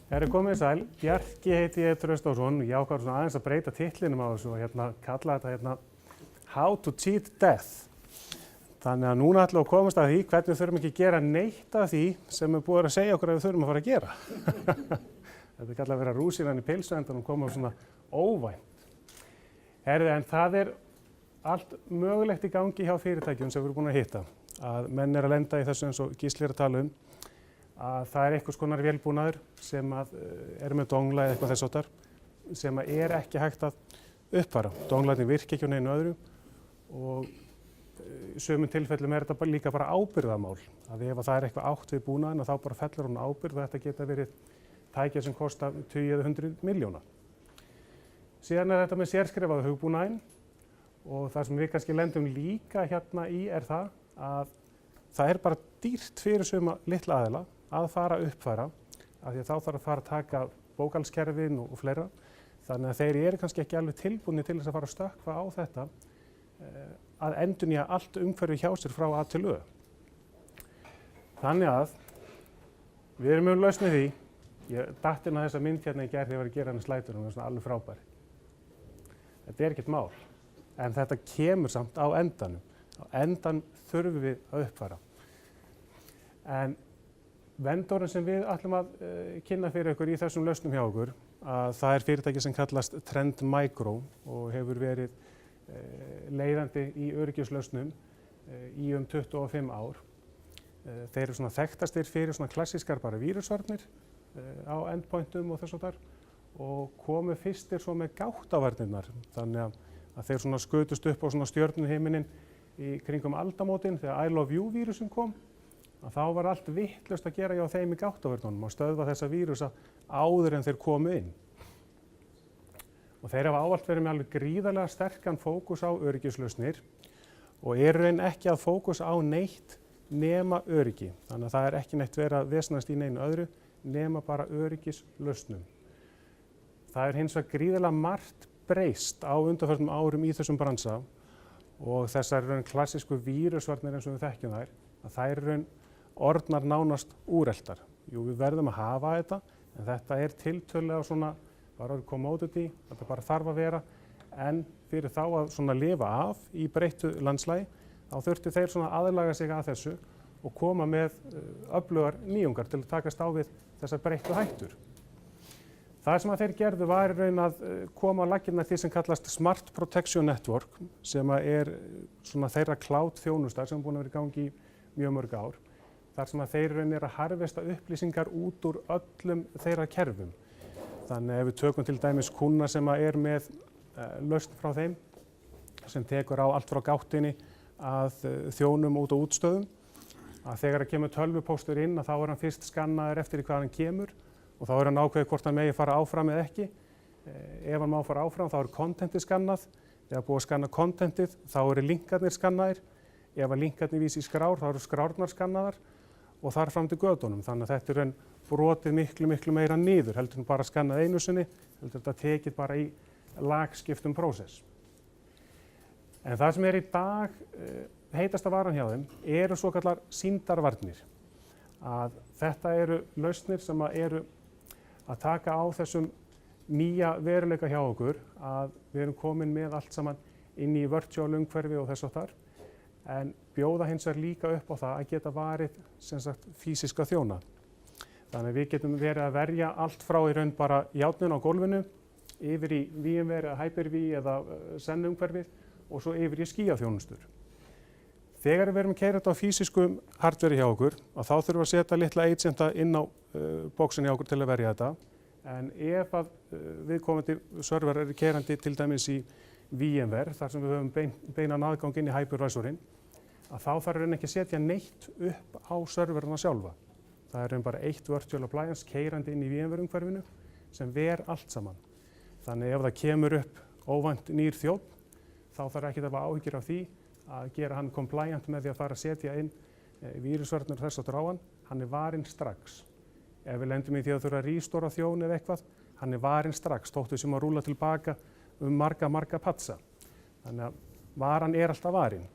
Komið sæl, Bjarki heiti ég Traustason. Ég ákvað svona aðeins að breyta titlinum á þessu og kalla þetta How to Cheat Death. Þannig að núna ætlum við að komast að því hvernig við þurfum ekki að gera neitt af því sem er búið að segja okkur að við þurfum að fara að gera. Þetta er kallað að vera rúsínan í pylsuendanum og koma svona óvænt. En það er allt mögulegt í gangi hjá fyrirtækjum sem við erum búin að hitta. Að menn er að lenda í þessu eins og Gísli er að tala að það er einhvers konar vélbúnaður sem er með dongla eða eitthvað þess háttar sem er ekki hægt að uppfæra. Donglarnir virka ekki á neinu öðru og í sumum tilfellum er þetta líka bara ábyrgðarmál. Að ef það er eitthvað átt við búnaðinn þá bara fellur hún ábyrgð og þetta geta verið tækja sem kosta 20 eða 100 milljóna. Síðan er þetta með sérskrifaða hugbúnaðinn og það sem við kannski lendum líka hérna í er það að það er bara dýrt fyrir suma litla aðila að fara að uppfæra af því að þá þarf að fara að taka bókhaldskerfin og fleira. Þannig að þeir eru kannski ekki alveg tilbúnir til þess að fara að stökkva á þetta að endurnýja allt umhverfi hjá sér frá A til Ö. Þannig að við erum mjög lausn með því. Ég datt inn á þessa mynd hérna í gær þegar ég var að gera hann í slætunum og það er svona alveg frábæri. Þetta er ekkert mál, en þetta kemur samt á endanum. Á endan þurfum við að uppfæra. En vendorinn sem við ætlum að kynna fyrir ykkur í þessum lausnum hjá okkur, það er fyrirtæki sem kallast Trend Micro og hefur verið leiðandi í öryggislausnum í 25 ár. Þeir eru svona þekktastir fyrir svona klassískar bara vírusvarnir á endpointum og þess og þar og komu fyrstir svo með gáttavarnirnar. Þannig að þeir svona skutust upp á svona stjörnuhimininn í kringum aldamótin þegar I love you vírusin kom. Að þá var allt vitlaust að gera hjá þeim í gáttavörnunum og stöðva þessa vírusa áður en þeir komu inn. Og þeir hafa ávallt verið með alveg gríðarlega sterkan fókus á öryggislausnir og eru raun ekki að fókus á neitt nema öryggi. Þannig að það er ekki neitt verið að vesnast í neinu öðru nema bara öryggislausnum. Það er hins vegar gríðarlega margt breyst á undanförnum árum í þessum bransa og þessar raun klassísku vírusvarnir eins og við þekkjum þær, að þær raun orðnar nánast úreltar. Jú, við verðum að hafa þetta, en þetta er tiltölulega svona bara commodity, þetta bara þarf að vera, en fyrir þá að svona lifa af í breyttu landslagi, þá þurftu þeir svona aðlaga sig að þessu og koma með öflugar nýjungar til að takast á við þessar breyttu hættur. Það sem að þeir gerðu var í raun að koma á laggirnar því sem kallast Smart Protection Network, sem er svona þeirra cloud þjónustar sem er búin að vera í gangi í mjög mörg ár. Þar sem að þeir raun að harvesta upplýsingar út úr öllum þeirra kerfum. Þannig ef við tökum til dæmis kúnna sem er með lausn frá þeim, sem tekur á allt frá gáttinni að þjónum út á útstöðum, að þegar að kemur tölvupóstur inn að þá er hann fyrst skannaður eftir hvað hann kemur og þá er hann ákveðið hvort hann megi fara áfram eða ekki. Ef hann má fara áfram þá er kontentið skannað. Þegar búið að skanna kontentið þá eru linkarnir skannaðir. Ef að linkarnir vísi í skrár þá eru skrárnar skannaðar og þar fram til götunum. Þannig að þetta er raun brotið miklu meira niður, heldur en bara skannað einu sinni, heldur þetta tekið bara í lagskiptum prósess. En það sem er í dag heitasta varan hjá þeim eru svokallar sýndarvarnir. Að þetta eru lausnir sem eru að taka á þessum nýja veruleika hjá okkur, að við erum komin með allt saman inn í virtual umhverfi og þess og þar, en bjóða hins vegar líka upp á það að geta varið sem sagt físiska þjóna. Þannig að við getum verið að verja allt frá í raun bara járnin á gólfinu, yfir í VMware eða Hyper-V eða Zen umhverfið og svo yfir í skýjaþjónustur. Þegar við erum að keyra þetta á físiskum hardveri hjá okkur, að þá þurfum við að setja litla agenta inn á bóksin hjá okkur til að verja þetta. En ef að viðkomandi server eru keyrandi til dæmis í VMware, þar sem við höfum beinan aðgang inn í hypervisorinn, að þá þarf raun ekki að setja neitt upp á serverina sjálfa. Það er raun bara eitt virtual appliance keyrandi inn í VMware umhverfinu sem ver allt saman. Þannig ef það kemur upp óvænt nýr þjónn, þá þarf ekki að hafa áhyggjur af því að gera hann compliant með því að fara að setja inn vírusvarnir þess að dráan, hann er varinn strax. Ef við lendum í því að þurfa að rístóra þjón eða eitthvað, hann er varinn strax, þóttu sem að rúlla tilbaka marga patsa. Þannig að varan er alltaf varinn.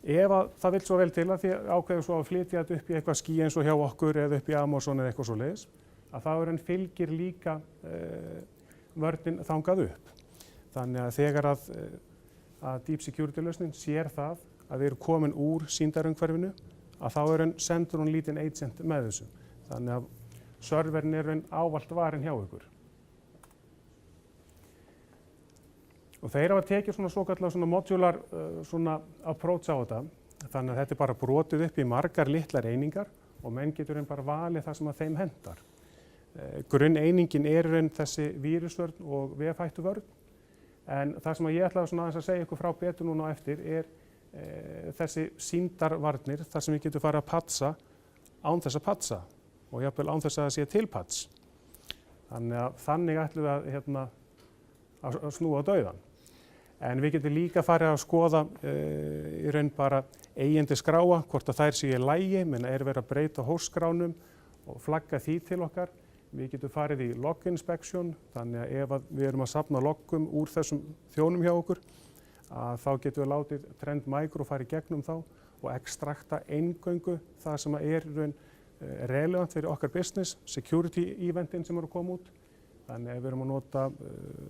Ef það vill svo vel til að því ákveður svo að flytja þetta upp í eitthvað ský eins og hjá okkur eða upp í Amazon eða eitthvað svoleiðis, að þá fylgir líka vörnin þangað upp. Þannig að þegar að Deep Security lausnin sér það að við erum komin úr sýndarumhverfinu, að þá sendur hún lítinn agent með þessu. Þannig að serverin ávallt varin hjá ykkur. Og þeir hafa tekið svona modular approach á þetta. Þannig að þetta bara brotið upp í margar litlar einingar og menn getur bara valið það sem að þeim hentar. Grunneiningin þessi vírusvörn og vefhættuvörn. En það sem ég ætlaði aðeins að segja ykkur frá betur núna á eftir þessi sýndarvarnir þar sem við getum farið að patsa án þess að patsa og jafnvel án þess að það sé til pats. Þannig ætlum við að snúa dauðan. En við getum líka farið að skoða í raun bara eigandi skráa, hvort að þær séu í lagi, menn verið að breyta hóstskránum og flagga því til okkar. Við getum farið í log inspection, þannig að ef við erum að safna loggum úr þessum þjónum hjá okkur, þá getum við látið Trend Micro fara í gegnum þá og ekstrakta eingöngu það sem relevant fyrir okkar business, security eventin sem eru að koma út. Þannig að ef við erum að nota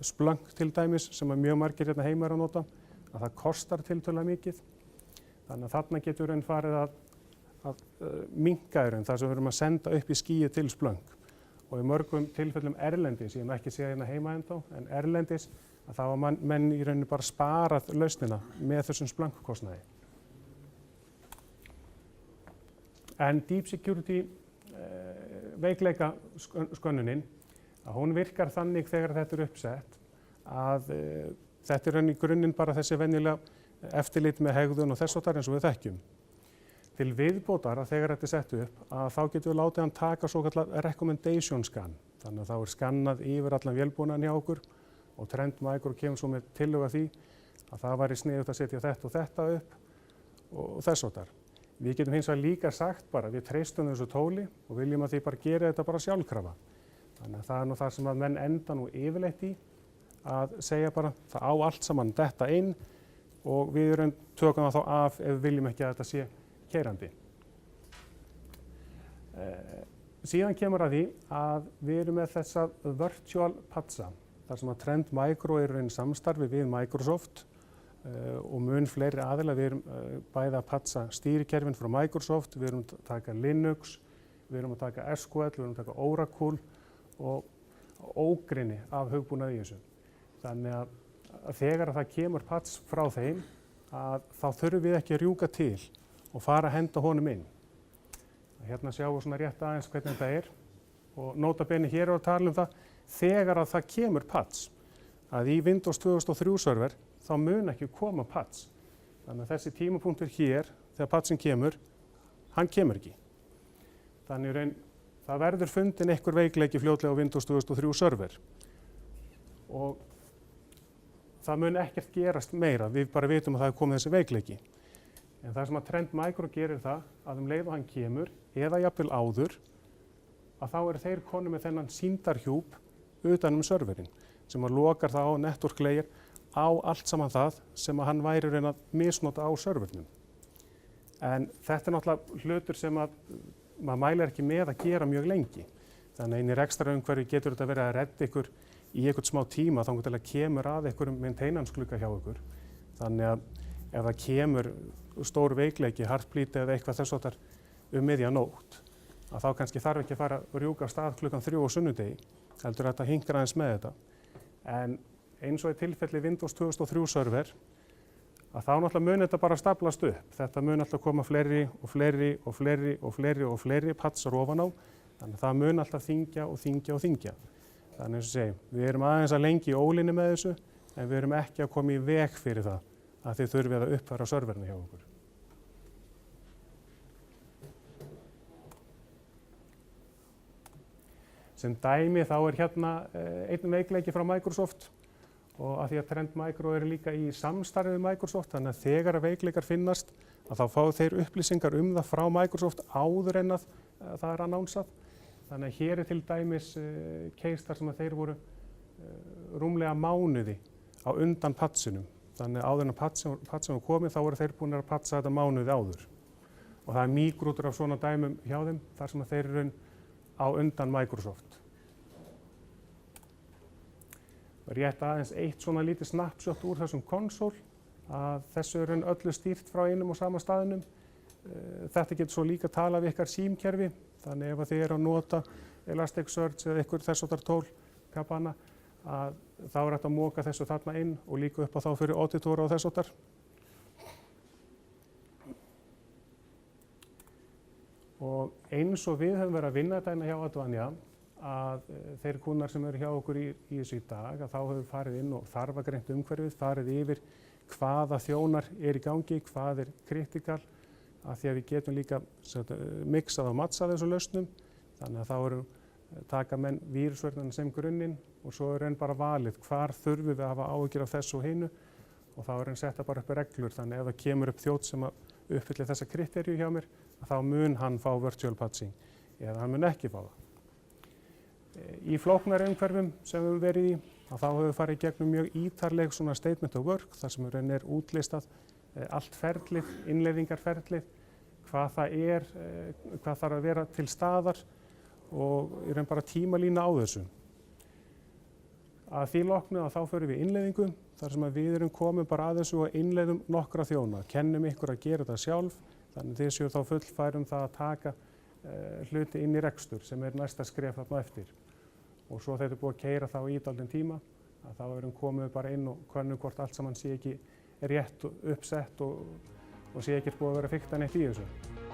Splunk til dæmis, sem mjög margir hérna heima að nota, að það kostar tiltölulega mikið. Þannig að þarna getur við farið að minnka það sem við erum að senda upp í skýið til Splunk. Og í mörgum tilfellum erlendis, ég ekki segja hérna heima ennþá, en erlendis, að þá hafa menn í rauninni bara sparað lausnina með þessum Splunk-kostnaði. En Deep Security veikleika skönnunin, hún virkar þannig þegar þetta uppsett að þetta í grunninn bara þessi venjulega eftirlit með hegðun og þess háttar eins og við þekkjum. Til viðbótar að þegar þetta sett upp að þá getum við látið hann taka svokallað recommendation scan. Þannig að þá skannað yfir allan vélbúnaðinn hjá okkur og Trend Micro kemur svo með tillögu að því að það væri sniðugt að setja þetta og þetta upp og þess háttar. Við getum hins vegar líka sagt bara við treystum þessu tóli og viljum að því bara gera þetta bara sjálfkrafa. Þannig að það það sem að menn enda nú yfirleitt í að segja bara það á allt saman detta inn og við tökum það þá af ef við viljum ekki að þetta sé keyrandi. Síðan kemur að því að við erum með þessa virtual patsa þar sem að Trend Micro í samstarfi við Microsoft og mun fleiri aðila. Við erum bæði að patsa stýrikerfin frá Microsoft, við erum að taka Linux, við erum að taka SQL, við erum að taka Oracle og ógrynni af hugbúnaði í þessu. Þannig að þegar það kemur pats frá þeim þá þurfum við ekki að rjúka til og fara að henda honum inn. Hérna sjáum við rétt aðeins hvernig þetta og nota bene hér að tala það þegar að það kemur pats. Að í Windows 2003 server þá mun ekki koma pats. Þannig að þessi tímapunktur hér þegar patsin kemur, hann kemur ekki. Þannig það verður fundin einhver veikleiki fljótlega á Windows 2003 server og það mun ekkert gerast meira, við bara vitum að það komið þessi veikleiki. En það sem að Trend Micro gerir það að leið og hann kemur, eða jafnvel áður, að þá þeir konur með þennan sýndarhjúp utan serverinn sem að lokar það á network layer á allt saman það sem að hann væri að misnota á servernum. En þetta náttúrulega hlutur sem að maður mælir ekki með að gera mjög lengi. Þannig að inn í rekstrarumhverfi getur þetta verið að redda ykkur í einhvern smá tíma þangað til að kemur að einhverjum maintenance-glugga hjá ykkur. Þannig að ef það kemur stór veikleiki, heartbleed eða eitthvað þess háttar miðja nótt, að þá kannski þarf ekki að fara að rjúka af stað klukkan 3 á sunnudegi, heldur þetta hinkra aðeins með þetta. En eins og í tilfelli Windows 2003 server, að þá náttúrulega mun þetta bara staplast upp. Þetta mun alltaf koma fleiri og fleiri og fleiri og fleiri og fleiri patsar ofan á. Þannig að það mun alltaf þyngja og þyngja og þyngja. Þannig eins og segjum, við erum aðeins að lengi í ólinni með þessu, en við erum ekki að koma í veg fyrir það að þið þurfið að uppfæra serverna hjá okkur. Sem dæmi þá hérna einn veikleiki frá Microsoft og að því að Trend Micro líka í samstarfi við Microsoft, þannig að þegar veikleikar finnast að þá fá þeir upplýsingar það frá Microsoft áður en að það annonsað. Þannig að hér til dæmis case þar sem að þeir voru rúmlega mánuði á undan patsinum. Þannig að áður en patsin var komið þá voru þeir búin að patsa þetta mánuði áður. Og það mýgrútur af svona dæmum hjá þeim þar sem að þeir á undan Microsoft. Rétt aðeins eitt svona lítið snapshot úr þessum konsól, að þessu er öllu stýrt frá einum og sama staðnum. Þetta getur svo líka talað við ykkar símkerfi, þannig ef þið eru að nota Elasticsearch eða ykkur þessartar tól, Kibana, að þá er hægt að moka þessu þarna inn og líka upp á þá fyrir auditora og þessartar. Og eins og við höfum verið að vinna þetta hérna hjá Advania, að þeir kúnnar sem eru hjá okkur í þessu í dag, að þá höfum við farið inn og þarfagreint umhverfið, farið yfir hvaða þjónar er í gangi, hvað er kritikal, að því að við getum líka mixað og matchað þessu lausnum, þannig að þá eru taka menn vírusvörnina sem grunninn og svo er enn bara valið hvar þurfum við að hafa áhyggjur af þessu og hinu og þá er enn setta bara upp reglur, þannig ef það kemur upp þjónn sem uppfyllir þessa kriteríu hjá mér, þá mun hann fá virtual patching eða hann mun ekki fá það. Í flóknari umhverfum sem við höfum verið í, þá höfum við farið í gegnum mjög ítarleg svona statement of work, þar sem er útlistað allt ferlið, innleiðingarferlið, hvað það er, hvað þarf að vera til staðar og í raun bara tímalína á þessu. Að því loknu þá förum við innleiðingu, þar sem við erum komin bara að þessu og innleiðum nokkra þjóna, kennum ykkur að gera þetta sjálf, þannig þið séu þá fullfærum það að taka hluti inn í rekstur sem er næsta skref þarna eftir. Og svo þetta er búið að keyra þá í dálítinn tíma, að þá erum komið bara inn og könnum hvort allt saman sé ekki rétt uppsett og sé ekkert búið að vera fikta neitt í þessu.